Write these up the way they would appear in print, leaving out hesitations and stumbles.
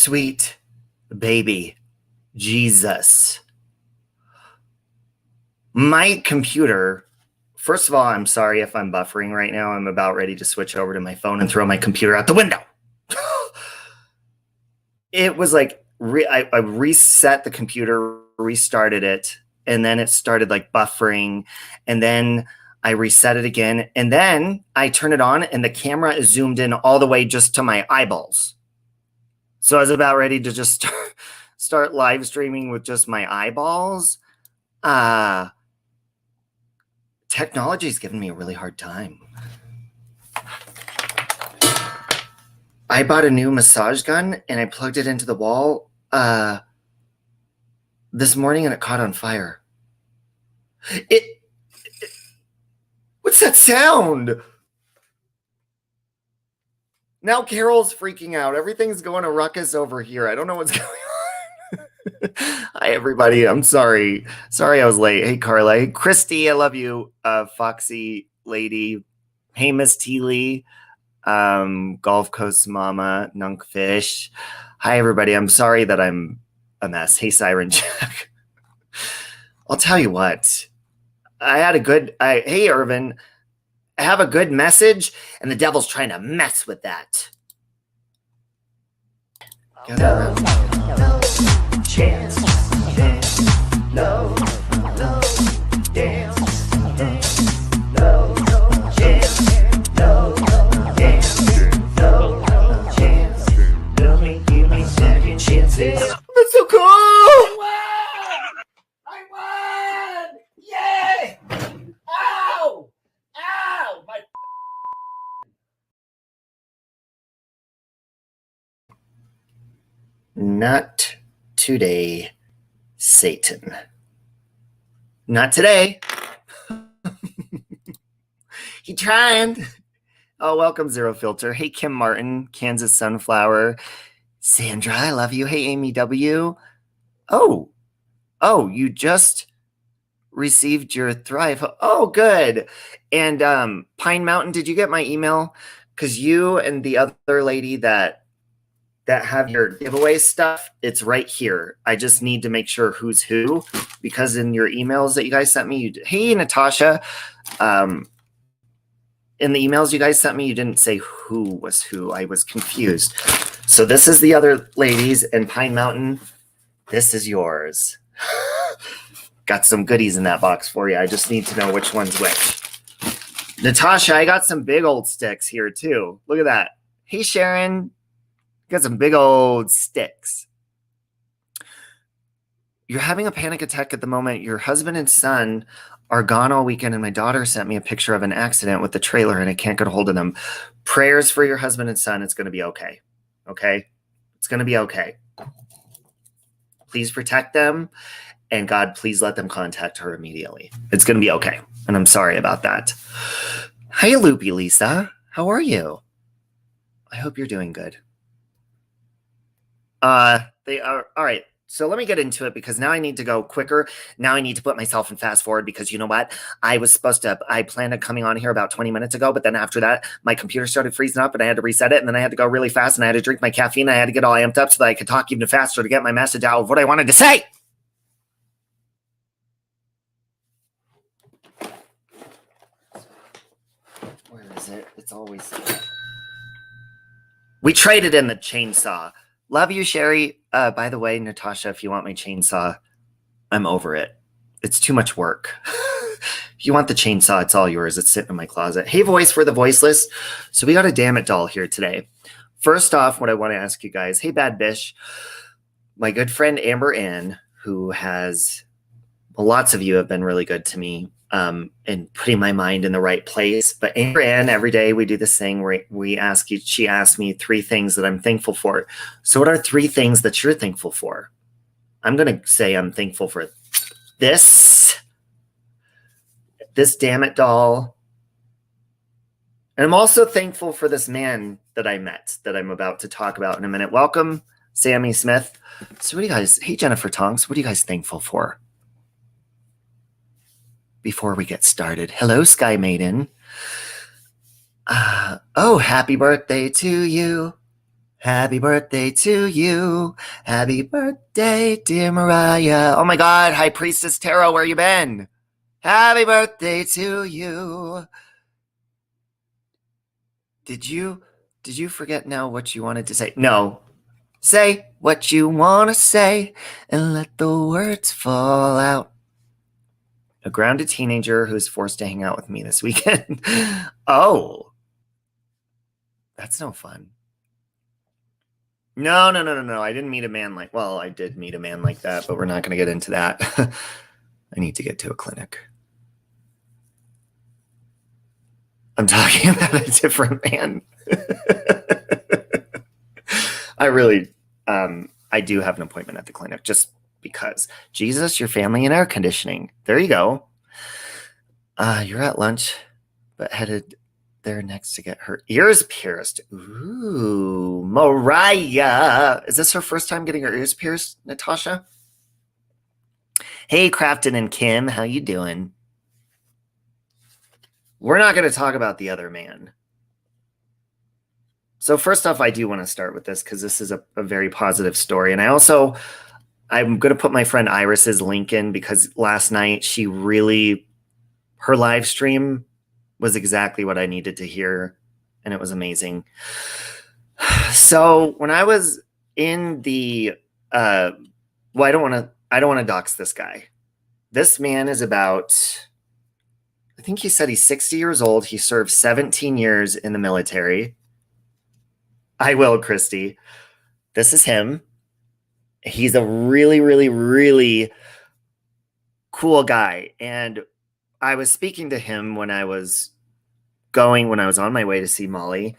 Sweet baby Jesus. My computer, first of all, I'm sorry if I'm buffering right now. I'm about ready to switch over to my phone and throw my computer out the window. It was like, I reset the computer, restarted it, and then it started like buffering, and then I reset it again, and then I turn it on, and the camera is zoomed in all the way just to my eyeballs. So I was about ready to just start live streaming with just my eyeballs. Technology's given me a really hard time. I bought a new massage gun and I plugged it into the wall this morning and it caught on fire. What's that sound? Now Carol's freaking out. Everything's going a ruckus over here. I don't know what's going on. Hi, everybody. I'm sorry. Sorry I was late. Hey, Carla. Hey, Christy. I love you. Foxy Lady. Hey, Miss T. Lee. Gulf Coast Mama. Nunkfish. Hi, everybody. I'm sorry that I'm a mess. Hey, Siren Jack. I'll tell you what. I had a good... hey, Irvin. I have a good message, and the devil's trying to mess with that. No chance, no dance, no chance, no dance, no chance. Give me second chances. That's so cool! I won! Yay! Ow! Ow! My Not today, Satan. Not today. He tried. Oh, welcome, Zero Filter. Hey, Kim Martin, Kansas Sunflower. Sandra, I love you. Hey, Amy W. Oh, you just received your Thrive. Oh, good. And Pine Mountain, did you get my email? Because you and the other lady that have your giveaway stuff, it's right here. I just need to make sure who's who, because in your emails that you guys sent me, hey, Natasha, in the emails you guys sent me, you didn't say who was who. I was confused. So this is the other ladies, and Pine Mountain, this is yours. Got some goodies in that box for you. I just need to know which one's which. Natasha, I got some big old sticks here too. Look at that. Hey, Sharon. Got some big old sticks. You're having a panic attack at the moment. Your husband and son are gone all weekend, and my daughter sent me a picture of an accident with the trailer, and I can't get a hold of them. Prayers for your husband and son. It's going to be okay. Okay? It's going to be okay. Please protect them, and God, please let them contact her immediately. It's going to be okay, and I'm sorry about that. Hi, Loopy Lisa. How are you? I hope you're doing good. They are all right. So let me get into it, because now I need to go quicker. Now I need to put myself in fast forward, because you know what? I planned on coming on here about 20 minutes ago, but then after that, my computer started freezing up and I had to reset it, and then I had to go really fast and I had to drink my caffeine. I had to get all amped up so that I could talk even faster to get my message out of what I wanted to say. Where is it? It's always... We traded in the chainsaw. Love you, Sherry. By the way, Natasha, if you want my chainsaw, I'm over it. It's too much work. If you want the chainsaw, it's all yours. It's sitting in my closet. Hey, voice for the voiceless. So we got a Damn It doll here today. First off, what I want to ask you guys, hey, Bad Bish, my good friend Amber Ann, who has, lots of you have been really good to me and putting my mind in the right place. But Amber Ann, every day we do this thing where she asks me 3 things that I'm thankful for. So what are 3 things that you're thankful for? I'm going to say I'm thankful for this Damn It doll. And I'm also thankful for this man that I met that I'm about to talk about in a minute. Welcome, Sammy Smith. So what do you guys, hey, Jennifer Tonks, what are you guys thankful for? Before we get started. Hello, Sky Maiden. Oh, happy birthday to you. Happy birthday to you. Happy birthday, dear Mariah. Oh my God, High Priestess Tarot, where you been? Happy birthday to you. Did you forget now what you wanted to say? No. Say what you want to say and let the words fall out. A grounded teenager who's forced to hang out with me this weekend. Oh. That's no fun. No. I didn't meet a man like, well, I did meet a man like that, but we're not going to get into that. I need to get to a clinic. I'm talking about a different man. I really, I do have an appointment at the clinic just because. Jesus, your family and air conditioning. There you go. You're at lunch, but headed there next to get her ears pierced. Ooh, Mariah. Is this her first time getting her ears pierced, Natasha? Hey, Crafton and Kim, how you doing? We're not going to talk about the other man. So first off, I do want to start with this because this is a very positive story. And I'm going to put my friend Iris's link in because last night her live stream was exactly what I needed to hear. And it was amazing. So when I was in the, I don't want to dox this guy. This man is about, I think he said he's 60 years old. He served 17 years in the military. I will, Christy. This is him. He's a really, really, really cool guy. And I was speaking to him when I was on my way to see Molly.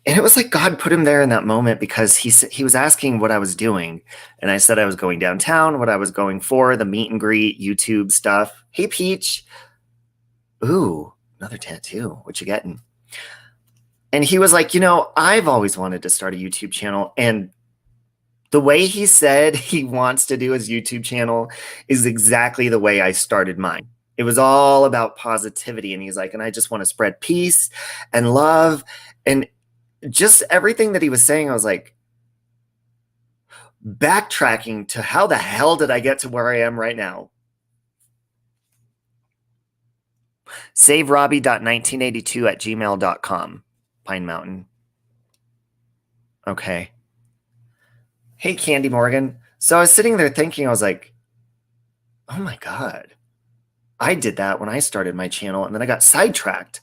And it was like God put him there in that moment because he was asking what I was doing. And I said I was going downtown, what I was going for, the meet and greet, YouTube stuff. Hey, Peach. Ooh, another tattoo. What you getting? And he was like, I've always wanted to start a YouTube channel. And the way he said he wants to do his YouTube channel is exactly the way I started mine. It was all about positivity. And he's like, and I just want to spread peace and love. And just everything that he was saying, I was like, backtracking to how the hell did I get to where I am right now? SaveRobbie.1982@gmail.com. Pine Mountain. Okay. Hey, Candy Morgan. So I was sitting there thinking, I was like, oh my God, I did that when I started my channel and then I got sidetracked.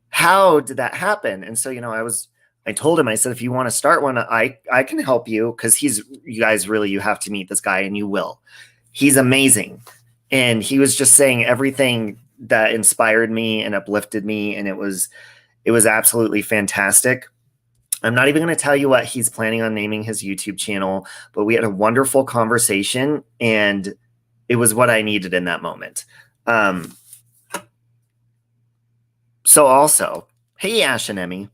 How did that happen? And so, I told him, I said, if you want to start one, I can help you because you have to meet this guy and you will. He's amazing. And he was just saying everything that inspired me and uplifted me. And it was absolutely fantastic. I'm not even going to tell you what he's planning on naming his YouTube channel, but we had a wonderful conversation and it was what I needed in that moment. So also, hey, Ash and Emmy.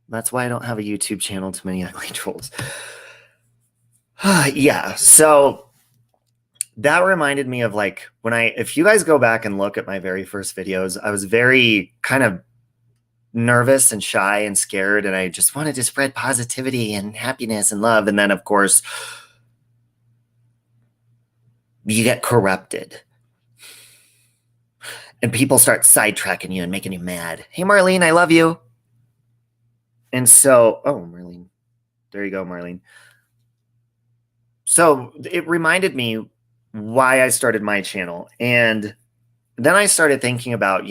That's why I don't have a YouTube channel. Too many ugly trolls. Yeah. So that reminded me of like if you guys go back and look at my very first videos, I was very kind of nervous and shy and scared. And I just wanted to spread positivity and happiness and love. And then of course you get corrupted and people start sidetracking you and making you mad. Hey, Marlene, I love you. And so, oh, Marlene, there you go, Marlene. So it reminded me why I started my channel. And then I started thinking about,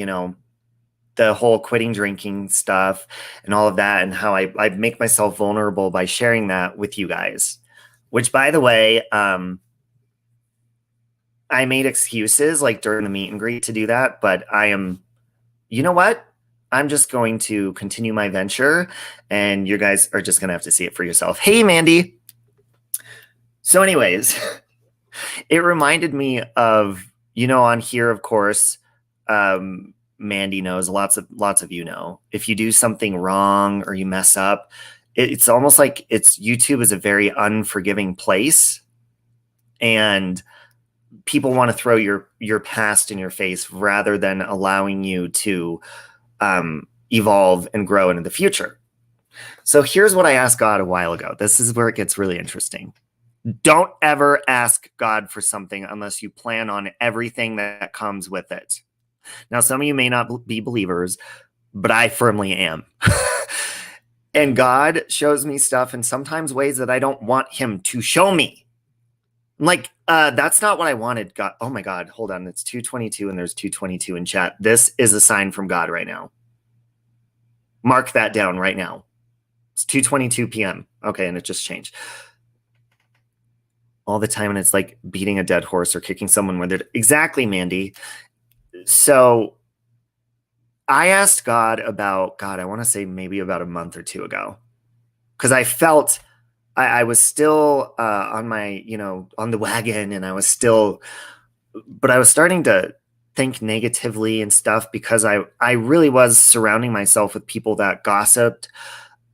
the whole quitting drinking stuff and all of that and how I make myself vulnerable by sharing that with you guys, which by the way, I made excuses like during the meet and greet to do that, but you know what? I'm just going to continue my venture and you guys are just going to have to see it for yourself. Hey, Mandy. So anyways, it reminded me of, on here, of course, Mandy knows, lots of you know, if you do something wrong or you mess up, it's almost like YouTube is a very unforgiving place and people want to throw your past in your face rather than allowing you to evolve and grow into the future. So here's what I asked God a while ago. This is where it gets really interesting. Don't ever ask God for something unless you plan on everything that comes with it. Now, some of you may not be believers, but I firmly am. And God shows me stuff in sometimes ways that I don't want him to show me. Like, that's not what I wanted. God, oh my God, hold on. It's 2:22 and there's 2:22 in chat. This is a sign from God right now. Mark that down right now. It's 2:22 p.m. Okay, and it just changed. All the time, and it's like beating a dead horse or kicking someone where they're... Exactly, Mandy. So I asked God about, I want to say maybe about a month or two ago, because I felt I was still on my, on the wagon, and I was still, but I was starting to think negatively and stuff because I really was surrounding myself with people that gossiped.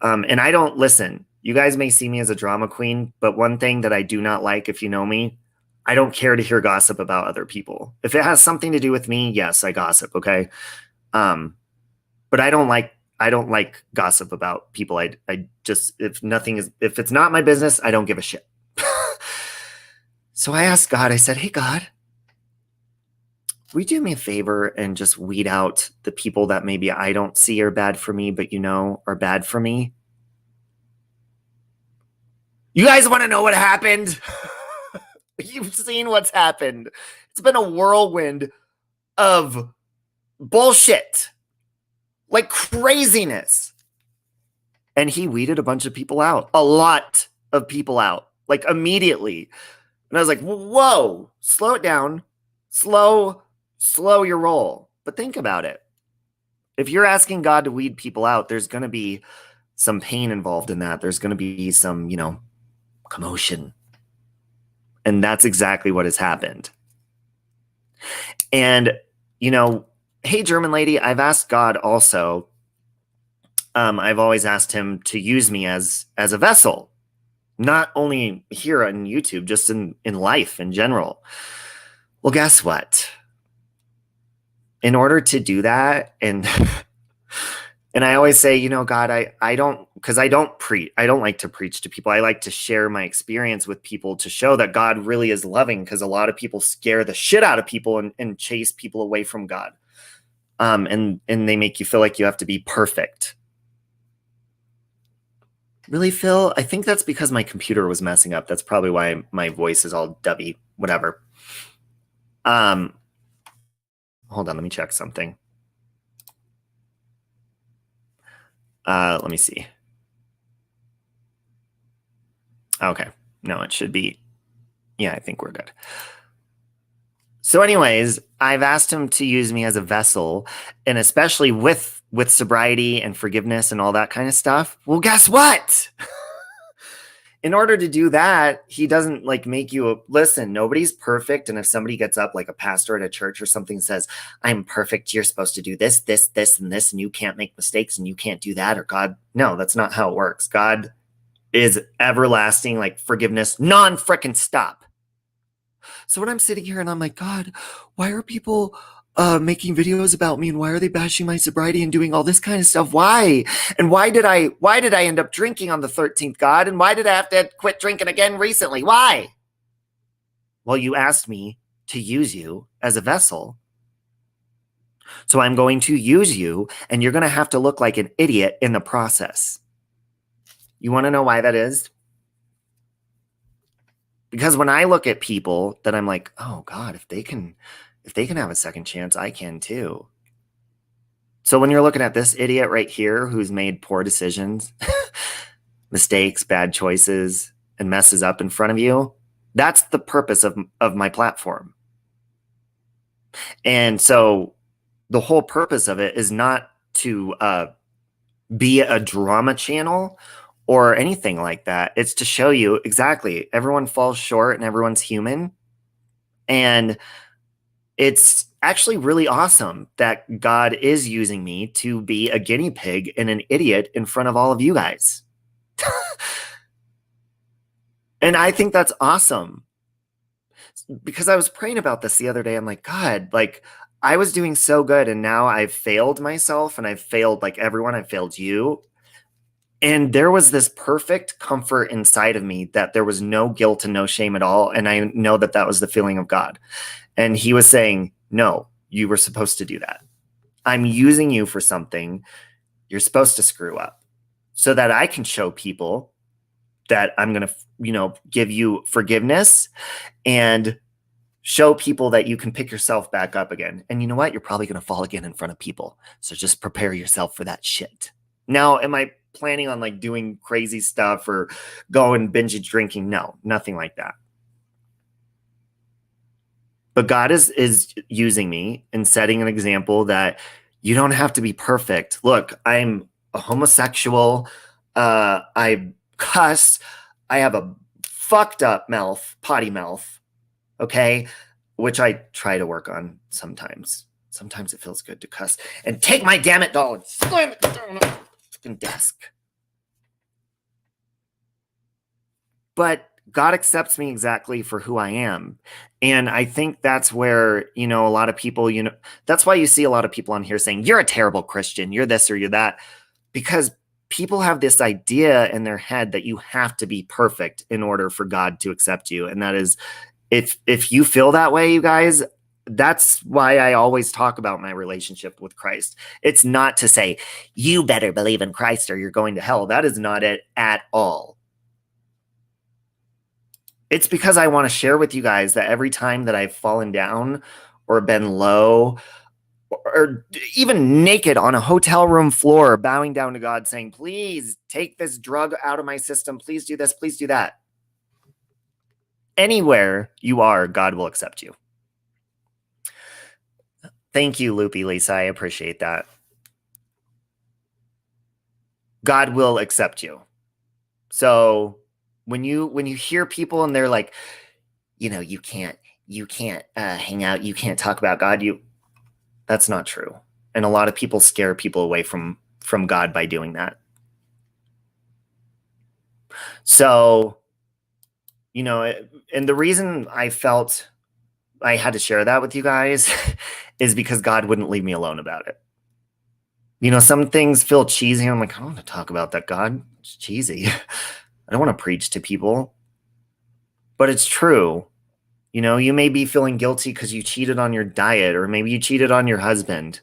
And I don't listen. You guys may see me as a drama queen, but one thing that I do not like, if you know me, I don't care to hear gossip about other people. If it has something to do with me, yes, I gossip. Okay. But I don't like gossip about people. I just, if it's not my business, I don't give a shit. So I asked God, I said, hey, God, will you do me a favor and just weed out the people that maybe I don't see are bad for me, but are bad for me? You guys want to know what happened? You've seen what's happened. It's been a whirlwind of bullshit. Like craziness. And he weeded a bunch of people out. A lot of people out. Like immediately. And I was like, whoa, slow it down. Slow your roll. But think about it. If you're asking God to weed people out, there's going to be some pain involved in that. There's going to be some, commotion. And that's exactly what has happened. And, hey, German lady, I've asked God also. I've always asked him to use me as a vessel, not only here on YouTube, just in life in general. Well, guess what? In order to do that, and I always say, God, I don't preach. I don't like to preach to people. I like to share my experience with people to show that God really is loving, because a lot of people scare the shit out of people and chase people away from God. And they make you feel like you have to be perfect. Really, Phil? I think that's because my computer was messing up. That's probably why my voice is all dubby, whatever. Hold on, let me check something. Let me see. Okay. No, it should be. Yeah, I think we're good. So anyways, I've asked him to use me as a vessel, and especially with sobriety and forgiveness and all that kind of stuff. Well, guess what? In order to do that, he doesn't make you listen, nobody's perfect. And if somebody gets up, like a pastor at a church or something, says, I'm perfect, you're supposed to do this, this, this, and this, and you can't make mistakes and you can't do that, or God, no, that's not how it works. God is everlasting, like forgiveness, non-frickin' stop. So when I'm sitting here and I'm like, God, why are people making videos about me, and why are they bashing my sobriety and doing all this kind of stuff? Why? And why did I end up drinking on the 13th, God? And why did I have to quit drinking again recently? Why? Well, you asked me to use you as a vessel. So I'm going to use you, and you're going to have to look like an idiot in the process. You want to know why that is? Because when I look at people that I'm like, oh God, if they can have a second chance, I can too. So when you're looking at this idiot right here who's made poor decisions, mistakes, bad choices, and messes up in front of you, that's the purpose of my platform. And so the whole purpose of it is not to be a drama channel or anything like that. It's to show you exactly everyone falls short and everyone's human. And it's actually really awesome that God is using me to be a guinea pig and an idiot in front of all of you guys. And I think that's awesome, because I was praying about this the other day. I'm like, God, I was doing so good, and now I've failed myself, and I've failed like everyone. I've failed you. And there was this perfect comfort inside of me that there was no guilt and no shame at all. And I know that that was the feeling of God. And he was saying, no, you were supposed to do that. I'm using you for something. You're supposed to screw up so that I can show people that I'm going to, give you forgiveness and show people that you can pick yourself back up again. And you know what? You're probably going to fall again in front of people. So just prepare yourself for that shit. Now, am I planning on like doing crazy stuff or going binge drinking? No, nothing like that. But God is using me and setting an example that you don't have to be perfect. Look, I'm a homosexual. I cuss. I have a fucked up mouth, potty mouth. Okay. Which I try to work on sometimes. Sometimes it feels good to cuss and take my damn it doll and slam it down on the fucking desk. But God accepts me exactly for who I am. And I think that's where, a lot of people, that's why you see a lot of people on here saying, you're a terrible Christian, you're this or you're that, because people have this idea in their head that you have to be perfect in order for God to accept you. And that is, if you feel that way, you guys, that's why I always talk about my relationship with Christ. It's not to say, you better believe in Christ or you're going to hell. That is not it at all. It's because I want to share with you guys that every time that I've fallen down or been low or even naked on a hotel room floor, bowing down to God saying, please take this drug out of my system. Please do this. Please do that. Anywhere you are, God will accept you. Thank you, Loopy Lisa. I appreciate that. God will accept you. So when you hear people and they're like, you can't hang out, you can't talk about God, that's not true. And a lot of people scare people away from God by doing that. So, and the reason I felt I had to share that with you guys is because God wouldn't leave me alone about it. Some things feel cheesy. I'm like, I don't want to talk about that, God. It's cheesy. I don't want to preach to people. But it's true. You may be feeling guilty because you cheated on your diet, or maybe you cheated on your husband.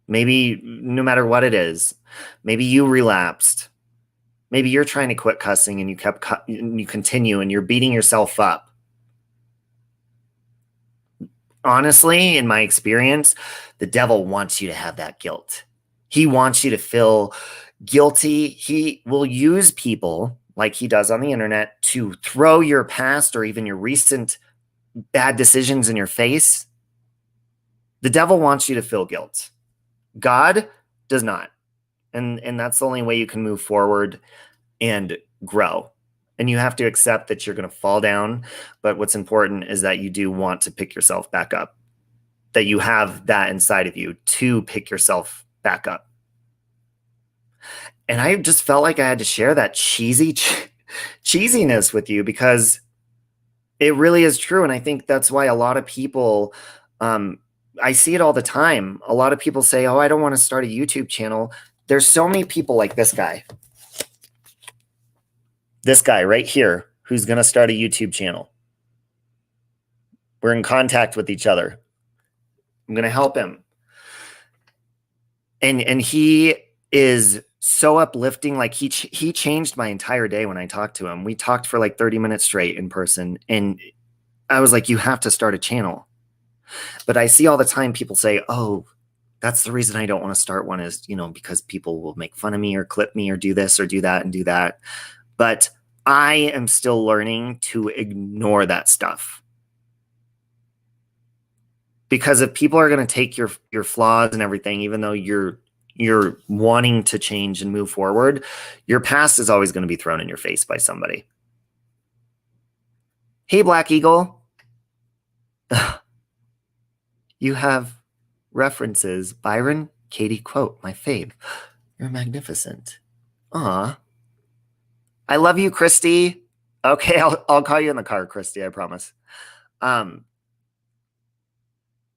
Maybe no matter what it is, maybe you relapsed. Maybe you're trying to quit cussing and you continue and you're beating yourself up. Honestly, in my experience, the devil wants you to have that guilt. He wants you to feel guilty. He will use people like he does on the internet to throw your past or even your recent bad decisions in your face. The devil wants you to feel guilt. God does not. And that's the only way you can move forward and grow. And you have to accept that you're going to fall down. But what's important is that you do want to pick yourself back up, that you have that inside of you to pick yourself back up. And I just felt like I had to share that cheesiness with you because it really is true. And I think that's why a lot of people, I see it all the time. A lot of people say, oh, I don't want to start a YouTube channel. There's so many people like this guy right here, who's going to start a YouTube channel. We're in contact with each other. I'm going to help him. And he is so uplifting. Like he changed my entire day when I talked to him. We talked for like 30 minutes straight in person. And I was like, you have to start a channel. But I see all the time people say, oh, that's the reason I don't want to start one is, because people will make fun of me or clip me or do this or do that and do that. But I am still learning to ignore that stuff. Because if people are going to take your flaws and everything, even though you're wanting to change and move forward, your past is always going to be thrown in your face by somebody. Hey, Black Eagle. You have references. Byron, Katie quote, my fave. You're magnificent. Aw. I love you, Christy. Okay, I'll call you in the car, Christy, I promise.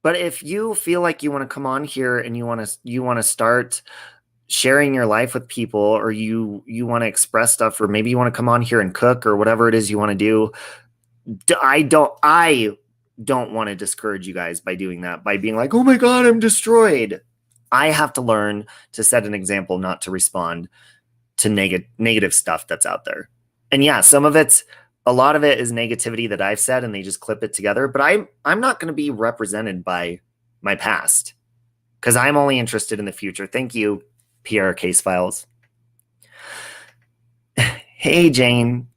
But if you feel like you want to come on here and you want to start sharing your life with people, or you want to express stuff, or maybe you want to come on here and cook or whatever it is you want to do, I don't want to discourage you guys by doing that, by being like, oh my God, I'm destroyed. I have to learn to set an example, not to respond to negative stuff that's out there. And yeah, a lot of it is negativity that I've said and they just clip it together, but I'm not going to be represented by my past, because I'm only interested in the future. Thank you, PR Case Files. Hey, Jane.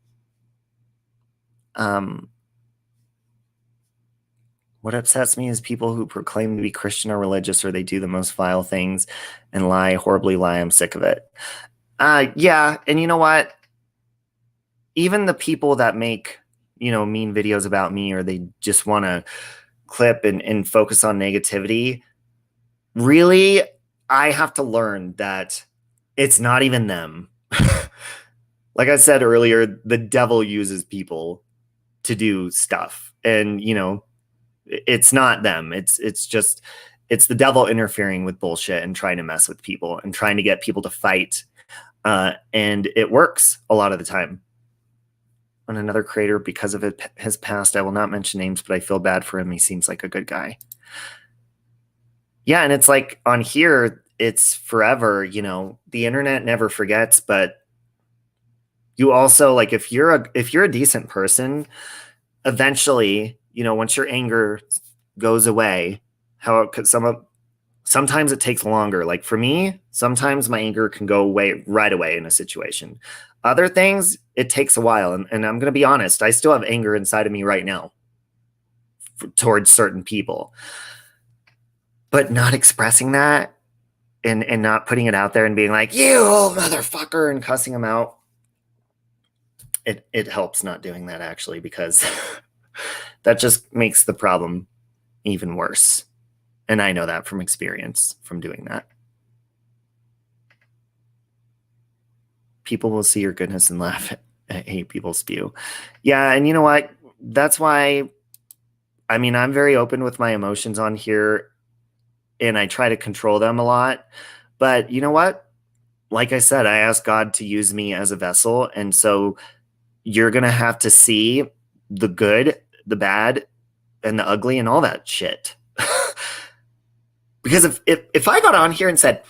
What upsets me is people who proclaim to be Christian or religious, or they do the most vile things and horribly lie. I'm sick of it. Yeah, and you know what? Even the people that make, mean videos about me, or they just want to clip and focus on negativity, really, I have to learn that it's not even them. Like I said earlier, the devil uses people to do stuff, and it's not them. It's the devil interfering with bullshit and trying to mess with people and trying to get people to fight, and it works a lot of the time. On another creator, because of his past, I will not mention names, but I feel bad for him. He seems like a good guy. Yeah, and it's like on here, it's forever. The internet never forgets, but you also, like, if you're a decent person, eventually, once your anger goes away, sometimes it takes longer. Like for me, sometimes my anger can go away right away in a situation. Other things, it takes a while. And I'm going to be honest, I still have anger inside of me right now towards certain people. But not expressing that and not putting it out there and being like, you old motherfucker, and cussing them out, it helps not doing that, actually, because that just makes the problem even worse. And I know that from experience from doing that. People will see your goodness and laugh at hate people spew. Yeah, and you know what? That's why, I'm very open with my emotions on here, and I try to control them a lot. But you know what? Like I said, I asked God to use me as a vessel, and so you're going to have to see the good, the bad, and the ugly, and all that shit. Because if I got on here and said,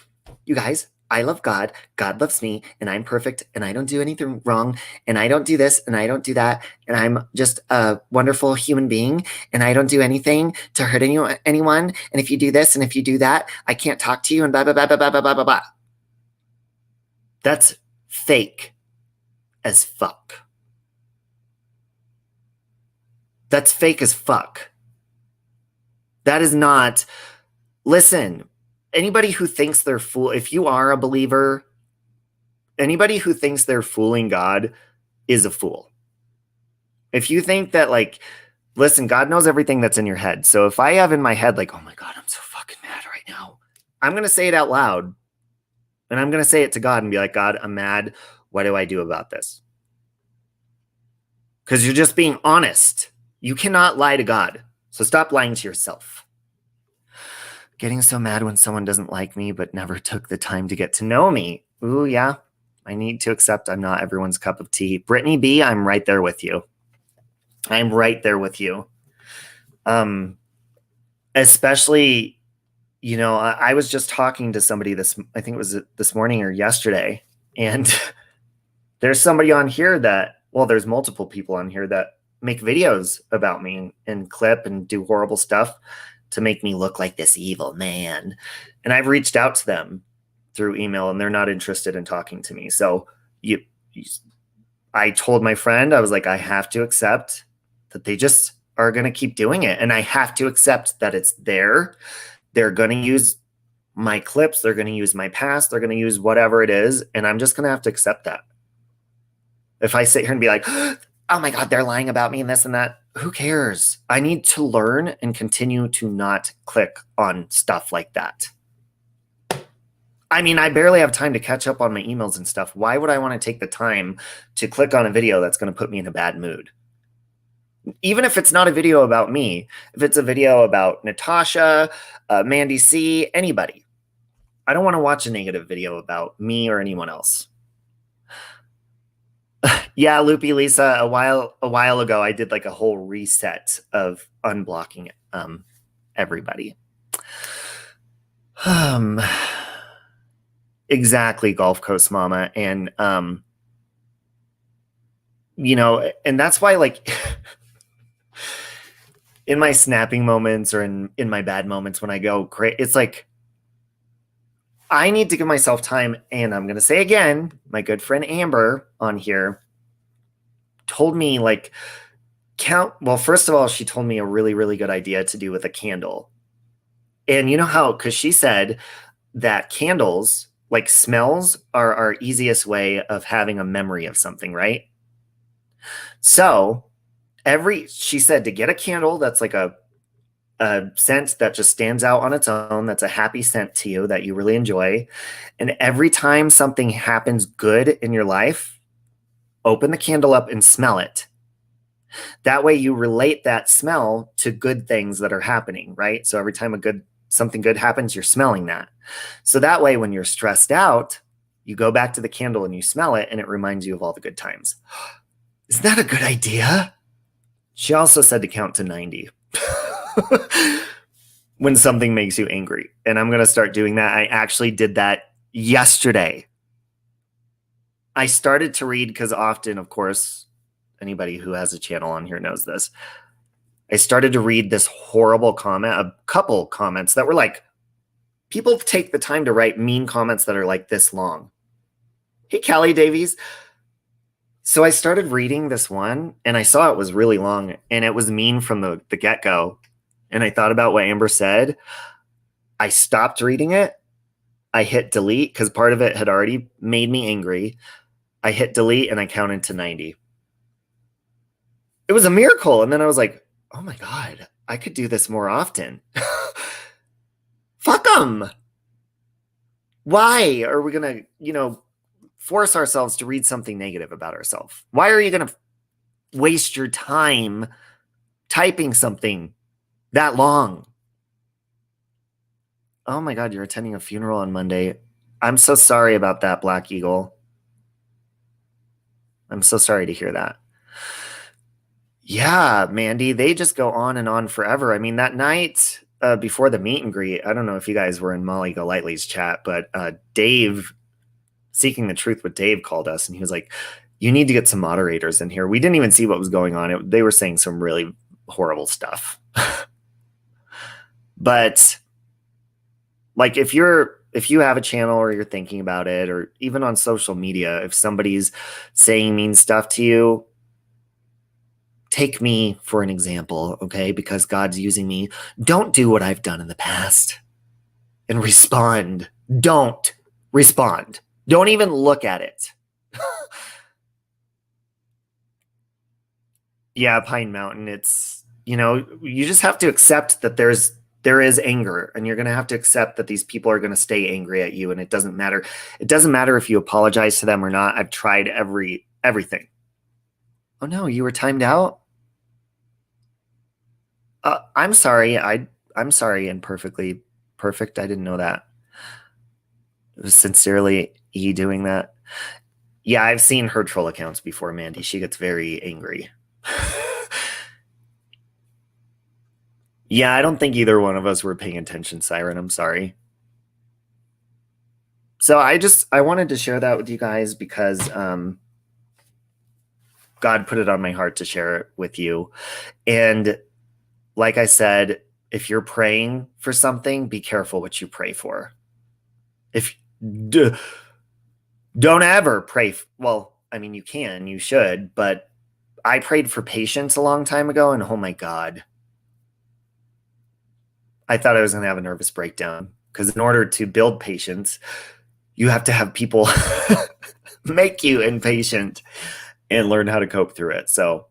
you guys, I love God, God loves me, and I'm perfect, and I don't do anything wrong, and I don't do this, and I don't do that, and I'm just a wonderful human being, and I don't do anything to hurt anyone, and if you do this, and if you do that, I can't talk to you, and blah, blah, blah, blah, blah, blah, blah, blah. That's fake as fuck. That's fake as fuck. That is not... Listen, anybody who thinks they're if you are a believer, anybody who thinks they're fooling God is a fool. If you think that, like, listen, God knows everything that's in your head. So if I have in my head, like, oh my God, I'm so fucking mad right now, I'm going to say it out loud. And I'm going to say it to God and be like, God, I'm mad. What do I do about this? Because you're just being honest. You cannot lie to God. So stop lying to yourself. Getting so mad when someone doesn't like me but never took the time to get to know me. Ooh, yeah. I need to accept I'm not everyone's cup of tea. Brittany B, I'm right there with you. I'm right there with you. Especially, I was just talking to somebody I think it was this morning or yesterday, and there's somebody on here there's multiple people on here that make videos about me and clip and do horrible stuff to make me look like this evil man. And I've reached out to them through email, and they're not interested in talking to me. So I told my friend, I was like, I have to accept that they just are going to keep doing it. And I have to accept that it's there. They're going to use my clips. They're going to use my past. They're going to use whatever it is. And I'm just going to have to accept that. If I sit here and be like, oh my God, they're lying about me and this and that, who cares? I need to learn and continue to not click on stuff like that. I barely have time to catch up on my emails and stuff. Why would I want to take the time to click on a video that's going to put me in a bad mood? Even if it's not a video about me, if it's a video about Natasha, Mandy C, anybody, I don't want to watch a negative video about me or anyone else. Yeah, Loopy Lisa, a while ago, I did like a whole reset of unblocking everybody. Exactly, Gulf Coast Mama. And you know, and that's why, like, in my snapping moments or in my bad moments when I go great, it's like I need to give myself time. And I'm gonna say again, my good friend Amber on here told me, like, well, first of all, she told me a really, really good idea to do with a candle. And you know how, because she said that candles, like smells, are our easiest way of having a memory of something, right? So she said to get a candle that's like a scent that just stands out on its own, that's a happy scent to you that you really enjoy. And every time something happens good in your life, open the candle up and smell it. That way you relate that smell to good things that are happening, right? So every time something good happens, you're smelling that. So that way when you're stressed out, you go back to the candle and you smell it and it reminds you of all the good times. Isn't that a good idea? She also said to count to 90 when something makes you angry. And I'm going to start doing that. I actually did that yesterday. I started to read because often, of course, anybody who has a channel on here knows this. I started to read this horrible comment, a couple comments that were like, people take the time to write mean comments that are like this long. Hey, Callie Davies. So I started reading this one and I saw it was really long and it was mean from the get-go. And I thought about what Amber said. I stopped reading it. I hit delete because part of it had already made me angry. I hit delete and I counted to 90. It was a miracle. And then I was like, oh my God, I could do this more often. Fuck them. Why are we going to, force ourselves to read something negative about ourselves? Why are you going to waste your time typing something that long? Oh my God, you're attending a funeral on Monday. I'm so sorry about that, Black Eagle. I'm so sorry to hear that. Yeah, Mandy, they just go on and on forever. I mean, that night before the meet and greet, I don't know if you guys were in Molly Golightly's chat, but Dave, Seeking the Truth with Dave, called us and he was like, you need to get some moderators in here. We didn't even see what was going on. They were saying some really horrible stuff. But like, if you have a channel or you're thinking about it, or even on social media, if somebody's saying mean stuff to you, take me for an example, okay? Because God's using me. Don't do what I've done in the past and respond. Don't respond. Don't even look at it. Yeah, Pine Mountain. It's, you just have to accept that there is anger, and you're going to have to accept that these people are going to stay angry at you, and it doesn't matter. It doesn't matter if you apologize to them or not. I've tried everything. Oh no, you were timed out? I'm sorry. I'm sorry and perfectly perfect. I didn't know that. It was sincerely E doing that. Yeah, I've seen her troll accounts before, Mandy. She gets very angry. Yeah, I don't think either one of us were paying attention, Siren. I'm sorry. So I wanted to share that with you guys because God put it on my heart to share it with you. And like I said, if you're praying for something, be careful what you pray for. Don't ever pray. Well, I mean, you should, but I prayed for patience a long time ago, and oh my God, I thought I was going to have a nervous breakdown, because in order to build patience, you have to have people make you impatient and learn how to cope through it. So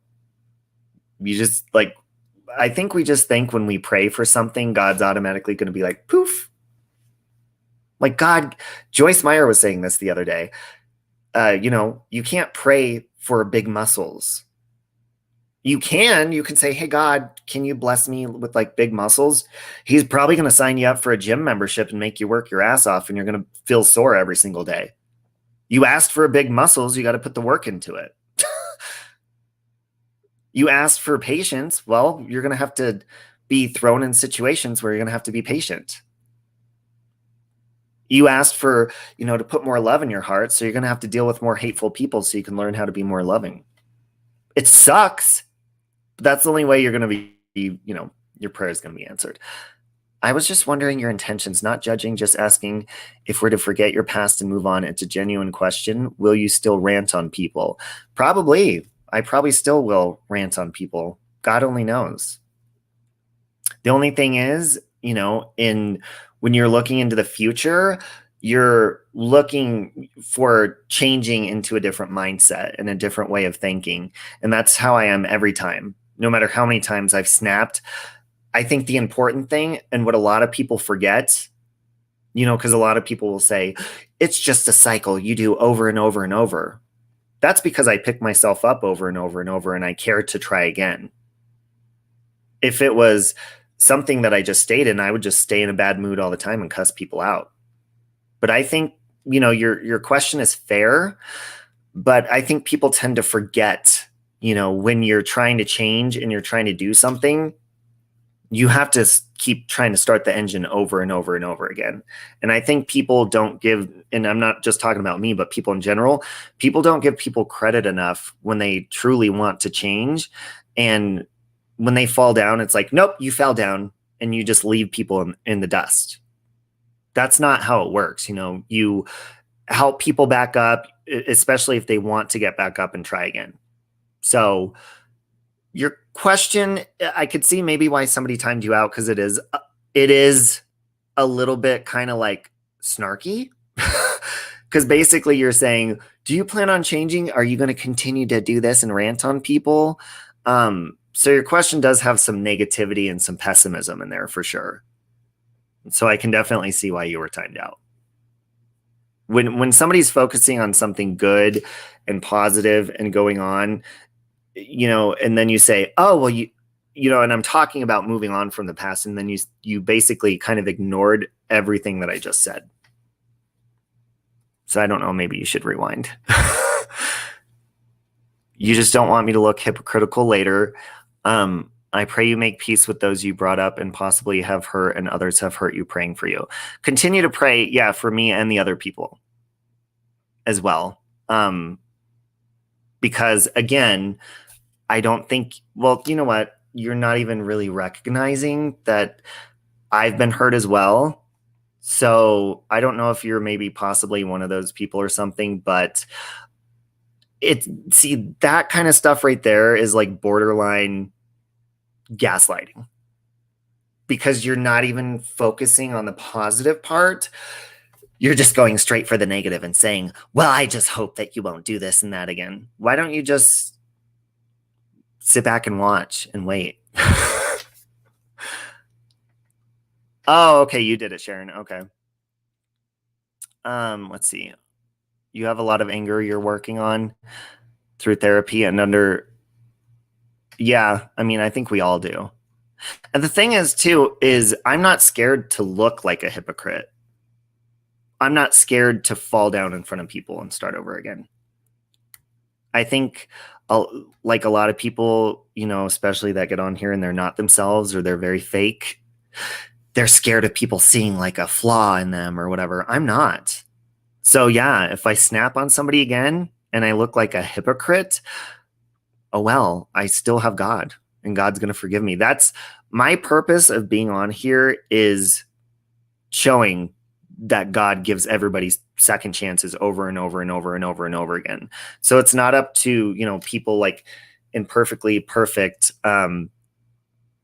I think we just think when we pray for something, God's automatically going to be like, poof. Like God, Joyce Meyer was saying this the other day. You can't pray for big muscles. You can say, hey, God, can you bless me with like big muscles? He's probably going to sign you up for a gym membership and make you work your ass off, and you're going to feel sore every single day. You asked for big muscles, you got to put the work into it. You asked for patience, well, you're going to have to be thrown in situations where you're going to have to be patient. You asked for, to put more love in your heart, so you're going to have to deal with more hateful people so you can learn how to be more loving. It sucks, but that's the only way you're going to be, your prayer is going to be answered. I was just wondering your intentions, not judging, just asking if we're to forget your past and move on. It's a genuine question. Will you still rant on people? Probably. I probably still will rant on people. God only knows. The only thing is, when you're looking into the future, you're looking for changing into a different mindset and a different way of thinking. And that's how I am every time. No matter how many times I've snapped, I think the important thing, and what a lot of people forget, because a lot of people will say, it's just a cycle you do over and over and over. That's because I pick myself up over and over and over, and I care to try again. If it was something that I just stayed in, I would just stay in a bad mood all the time and cuss people out. But I think, your question is fair, but I think people tend to forget, when you're trying to change and you're trying to do something, you have to keep trying to start the engine over and over and over again. And I think people don't give, and I'm not just talking about me, but people in general, people don't give people credit enough when they truly want to change. And when they fall down, it's like, nope, you fell down, and you just leave people in the dust. That's not how it works. You help people back up, especially if they want to get back up and try again. So your question, I could see maybe why somebody timed you out, because it is a little bit kind of like snarky. Because basically you're saying, do you plan on changing? Are you going to continue to do this and rant on people? So your question does have some negativity and some pessimism in there for sure. So I can definitely see why you were timed out. When somebody's focusing on something good and positive and going on, and then you say, oh, well, and I'm talking about moving on from the past, and then you basically kind of ignored everything that I just said. So I don't know, maybe you should rewind. You just don't want me to look hypocritical later. I pray you make peace with those you brought up and possibly have hurt and others have hurt you, praying for you. Continue to pray, for me and the other people as well. Because again, I don't think, well, you know what? You're not even really recognizing that I've been hurt as well. So I don't know if you're maybe possibly one of those people or something, but that kind of stuff right there is like borderline gaslighting, because you're not even focusing on the positive part. You're just going straight for the negative and saying, well, I just hope that you won't do this and that again. Why don't you just sit back and watch and wait? Oh, okay. You did it, Sharon. Okay. Let's see. You have a lot of anger you're working on through therapy and yeah, I mean, I think we all do. And the thing is too, is I'm not scared to look like a hypocrite. I'm not scared to fall down in front of people and start over again. I think like a lot of people, especially that get on here and they're not themselves, or they're very fake, they're scared of people seeing like a flaw in them or whatever. I'm not. So yeah, if I snap on somebody again and I look like a hypocrite, oh well, I still have God, and God's going to forgive me. That's my purpose of being on here, is showing that God gives everybody second chances over and over and over and over and over again. So it's not up to, people like imperfectly perfect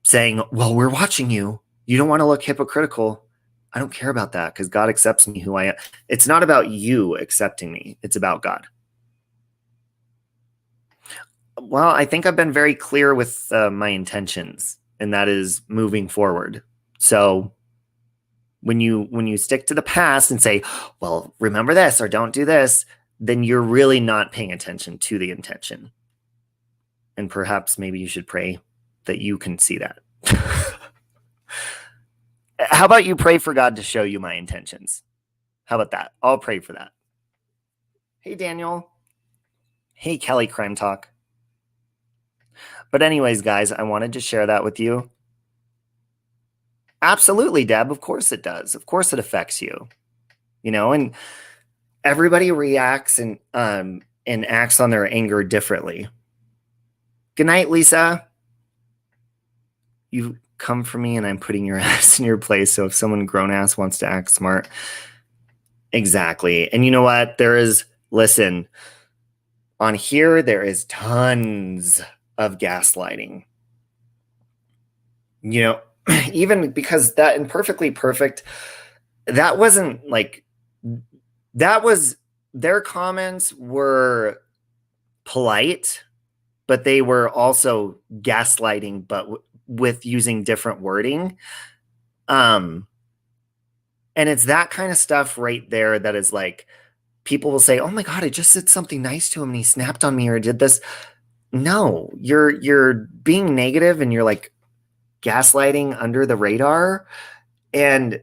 saying, well, we're watching you. You don't want to look hypocritical. I don't care about that, because God accepts me who I am. It's not about you accepting me. It's about God. Well, I think I've been very clear with my intentions, and that is moving forward. So when you stick to the past and say, well, remember this or don't do this, then you're really not paying attention to the intention. And perhaps maybe you should pray that you can see that. How about you pray for God to show you my intentions? How about that? I'll pray for that. Hey, Daniel. Hey, Kelly Crime Talk. But anyways, guys, I wanted to share that with you. Absolutely, Deb. Of course it does. Of course it affects you. You know, and everybody reacts and acts on their anger differently. Good night, Lisa. You come for me and I'm putting your ass in your place. So if someone grown ass wants to act smart, exactly. And you know what? Listen, on here, there is tons of gaslighting. You know, even because that in Perfectly Perfect, that wasn't like, that was, their comments were polite, but they were also gaslighting, but with using different wording. And it's that kind of stuff right there that is like, people will say, oh my God, I just said something nice to him and he snapped on me or did this. No, you're being negative and you're like gaslighting under the radar, and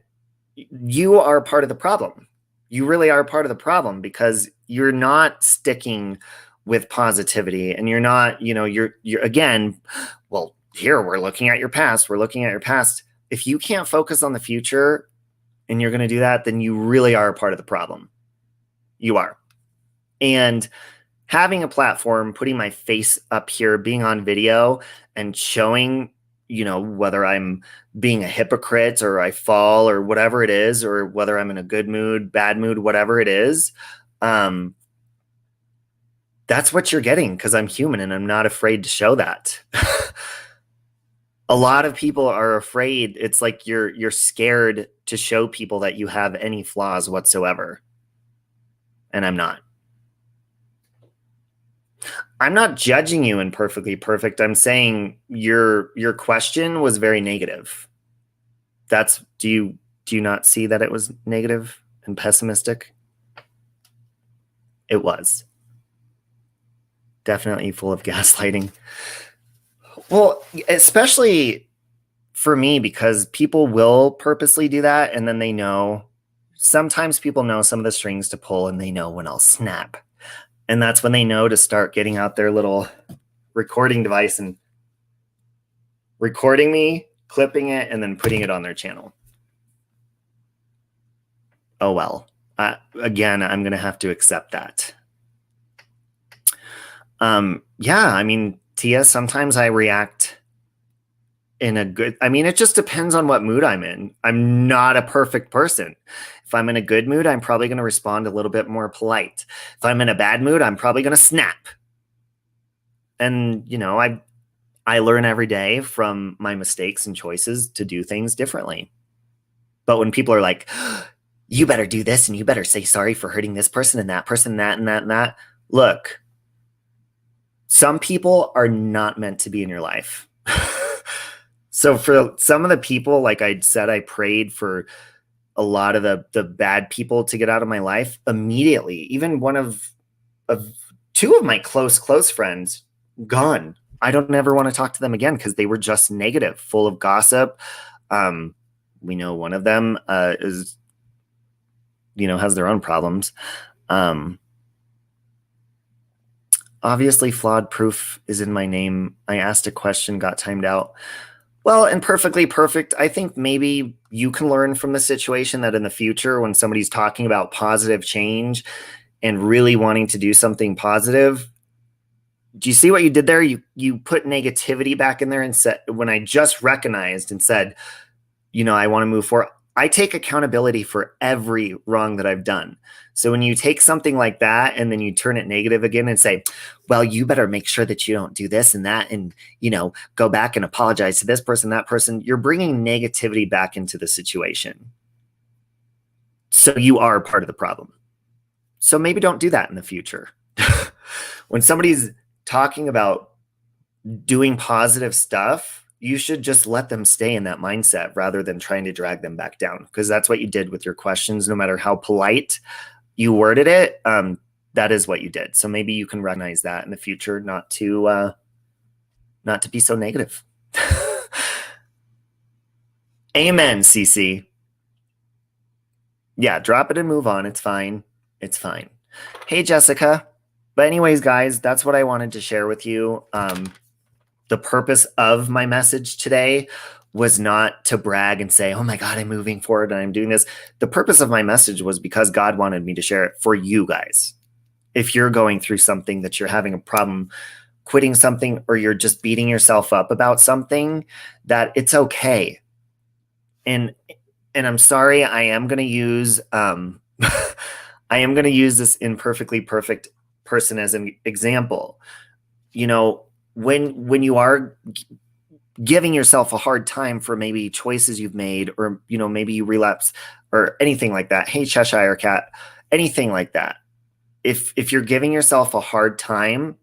you are part of the problem. You really are part of the problem because you're not sticking with positivity, and you're not, you know, you're again, well, here we're looking at your past. We're looking at your past. If you can't focus on the future and you're going to do that, then you really are a part of the problem. You are. And having a platform, putting my face up here, being on video and showing, you know, whether I'm being a hypocrite or I fall or whatever it is, or whether I'm in a good mood, bad mood, whatever it is, that's what you're getting because I'm human and I'm not afraid to show that. A lot of people are afraid. It's like you're scared to show people that you have any flaws whatsoever. And I'm not. I'm not judging you in Perfectly Perfect. I'm saying your question was very negative. Do you not see that it was negative and pessimistic? It was. Definitely full of gaslighting. Well, especially for me, because people will purposely do that, and then they know. Sometimes people know some of the strings to pull, and they know when I'll snap. And that's when they know to start getting out their little recording device and recording me, clipping it, and then putting it on their channel. Oh, well. Again, I'm going to have to accept that. Yeah, I mean, Tia, sometimes I react in a good, I mean, it just depends on what mood I'm in. I'm not a perfect person. If I'm in a good mood, I'm probably going to respond a little bit more polite. If I'm in a bad mood, I'm probably going to snap. And, you know, I learn every day from my mistakes and choices to do things differently. But when people are like, you better do this and you better say sorry for hurting this person and that person, that and that and that. Look, some people are not meant to be in your life. So for some of the people, like I said, I prayed for a lot of the bad people to get out of my life immediately. Even one of two of my close friends gone. I don't ever want to talk to them again because they were just negative, full of gossip. We know one of them is, you know, has their own problems. Obviously, flawed proof is in my name. I asked a question, got timed out. Well, and Perfectly Perfect, I think maybe you can learn from the situation that in the future, when somebody's talking about positive change and really wanting to do something positive, do you see what you did there? You put negativity back in there and said, when I just recognized and said, you know, I want to move forward. I take accountability for every wrong that I've done. So when you take something like that and then you turn it negative again and say, well, you better make sure that you don't do this and that, and, you know, go back and apologize to this person, that person, you're bringing negativity back into the situation. So you are part of the problem. So maybe don't do that in the future. When somebody's talking about doing positive stuff, you should just let them stay in that mindset rather than trying to drag them back down, because that's what you did with your questions. No matter how polite you worded it, that is what you did. So maybe you can recognize that in the future, not to not to be so negative. Amen, Cece. Yeah, drop it and move on. It's fine. It's fine. Hey, Jessica. But anyways, guys, that's what I wanted to share with you. The purpose of my message today was not to brag and say, oh my God, I'm moving forward and I'm doing this. The purpose of my message was because God wanted me to share it for you guys. If you're going through something that you're having a problem quitting something, or you're just beating yourself up about something, that it's okay. And I'm sorry, I am going to use this imperfectly perfect person as an example. You know, when you are giving yourself a hard time for maybe choices you've made, or, you know, maybe you relapse or anything like that. Hey, Cheshire Cat, anything like that. If you're giving yourself a hard time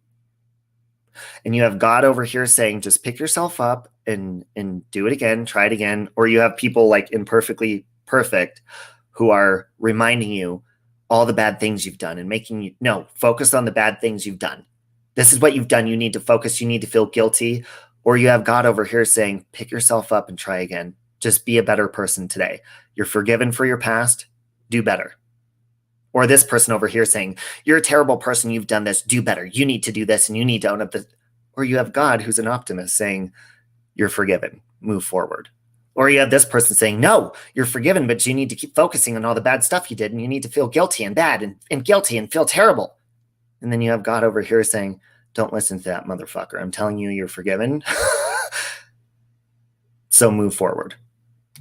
and you have God over here saying, just pick yourself up and do it again, try it again. Or you have people like Imperfectly Perfect who are reminding you all the bad things you've done and making you, no, focus on the bad things you've done. This is what you've done. You need to focus. You need to feel guilty. Or you have God over here saying, pick yourself up and try again. Just be a better person today. You're forgiven for your past. Do better. Or this person over here saying, you're a terrible person. You've done this. Do better. You need to do this and you need to own up this. Or you have God who's an optimist saying, you're forgiven. Move forward. Or you have this person saying, no, you're forgiven, but you need to keep focusing on all the bad stuff you did and you need to feel guilty and bad and guilty and feel terrible. And then you have God over here saying, don't listen to that motherfucker. I'm telling you, you're forgiven. So move forward.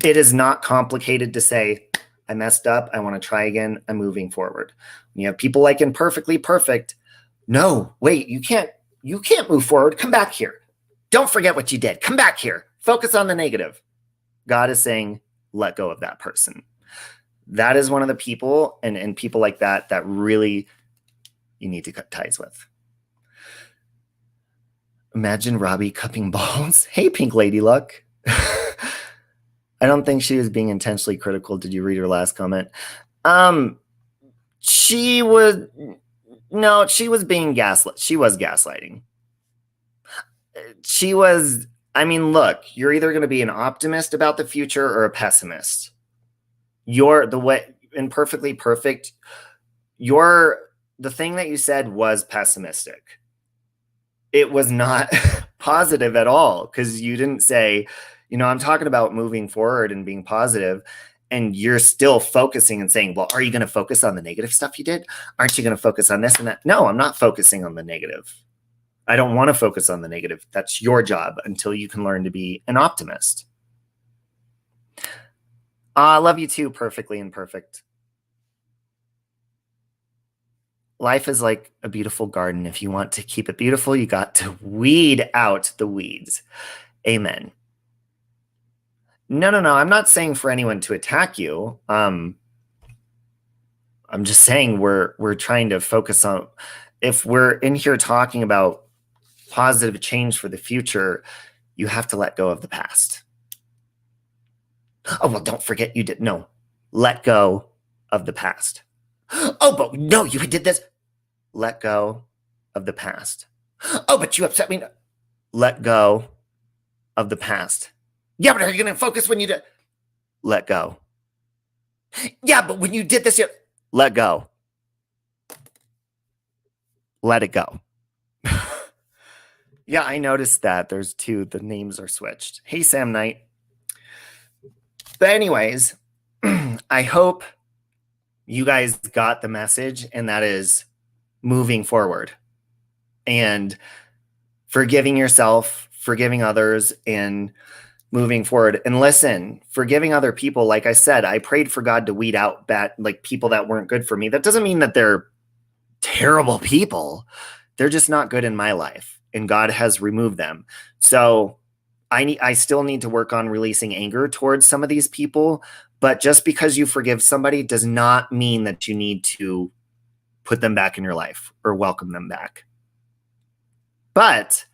It is not complicated to say, I messed up. I want to try again. I'm moving forward. When you have people like Imperfectly Perfect, no, wait, you can't move forward. Come back here. Don't forget what you did. Come back here. Focus on the negative. God is saying, let go of that person. That is one of the people and people like that really you need to cut ties with. Imagine Robbie cupping balls. Hey, Pink Lady Luck. I don't think she was being intentionally critical. Did you read her last comment? She was being gaslit. She was gaslighting. I mean, look, you're either going to be an optimist about the future or a pessimist. You're the way Imperfectly Perfect. The thing that you said was pessimistic. It was not positive at all, because you didn't say, you know, I'm talking about moving forward and being positive, and you're still focusing and saying, well, are you going to focus on the negative stuff you did? Aren't you going to focus on this and that? No, I'm not focusing on the negative. I don't want to focus on the negative. That's your job until you can learn to be an optimist. I love you too, Perfectly Imperfect. Life is like a beautiful garden. If you want to keep it beautiful, you got to weed out the weeds. Amen. No. I'm not saying for anyone to attack you. I'm just saying we're trying to focus on, if we're in here talking about positive change for the future, you have to let go of the past. Oh, well, don't forget you did. No, let go of the past. Oh, but no, you did this. Let go of the past. Oh, but you upset me. Let go of the past. Yeah, but are you going to focus when you did? Let go. Yeah, but when you did this, let go. Let it go. Yeah, I noticed that. There's two. The names are switched. Hey, Sam Knight. But anyways, I hope you guys got the message, and that is moving forward and forgiving yourself, forgiving others, and moving forward. And listen, forgiving other people, like I said, I prayed for God to weed out people that weren't good for me. That doesn't mean that they're terrible people. They're just not good in my life, and God has removed them. So I still need to work on releasing anger towards some of these people, but just because you forgive somebody does not mean that you need to put them back in your life or welcome them back. But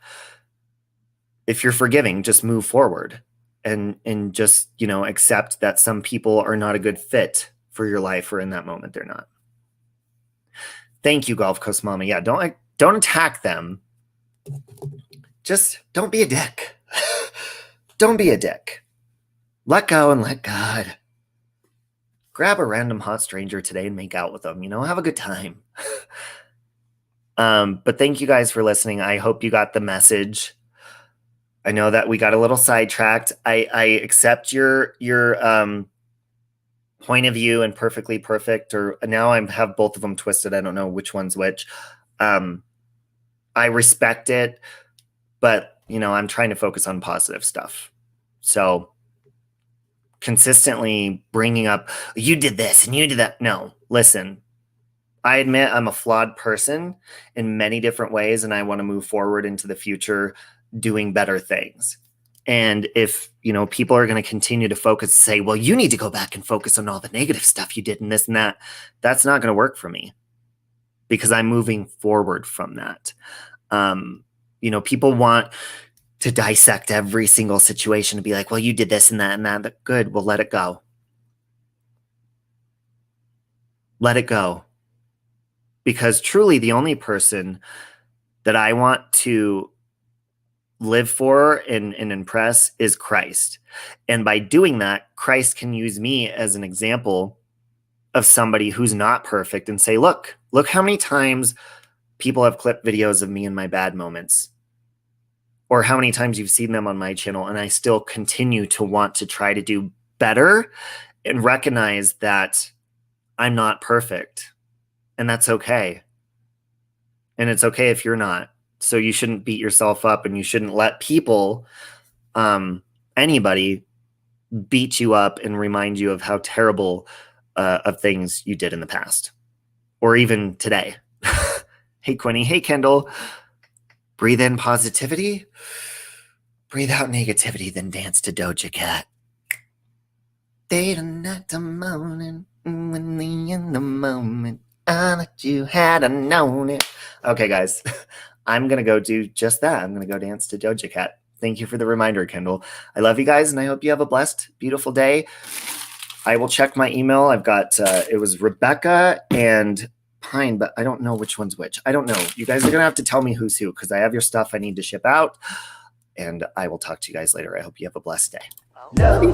if you're forgiving, just move forward and just, you know, accept that some people are not a good fit for your life, or in that moment they're not. Thank you, Gulf Coast Mama. Yeah, don't attack them. just don't be a dick. Don't be a dick. Let go and let God. Grab a random hot stranger today and make out with them. Have a good time. But thank you guys for listening. I hope you got the message. I know that we got a little sidetracked. I accept your point of view and perfectly perfect, or now I have both of them twisted. I don't know which one's which. I respect it, but I'm trying to focus on positive stuff. So consistently bringing up, you did this and you did that. No, listen, I admit I'm a flawed person in many different ways, and I want to move forward into the future doing better things. And if, people are going to continue to focus, say, well, you need to go back and focus on all the negative stuff you did and this and that, that's not going to work for me, because I'm moving forward from that. People want to dissect every single situation and be like, well, you did this and that and that. Good. Well, let it go. Let it go. Because truly the only person that I want to live for and impress is Christ. And by doing that, Christ can use me as an example of somebody who's not perfect and say, look how many times people have clipped videos of me in my bad moments, or how many times you've seen them on my channel, and I still continue to want to try to do better and recognize that I'm not perfect, and that's okay. And it's okay if you're not. So you shouldn't beat yourself up, and you shouldn't let people, anybody, beat you up and remind you of how terrible of things you did in the past, or even today. Hey, Quinny. Hey, Kendall. Breathe in positivity. Breathe out negativity, then dance to Doja Cat. Day to night to morning, in the moment, I thought you had known it. Okay, guys, I'm going to go do just that. I'm going to go dance to Doja Cat. Thank you for the reminder, Kendall. I love you guys, and I hope you have a blessed, beautiful day. I will check my email. I've got, it was Rebecca and Pine, but I don't know which one's which. I don't know. You guys are going to have to tell me who's who, because I have your stuff I need to ship out, and I will talk to you guys later. I hope you have a blessed day. No.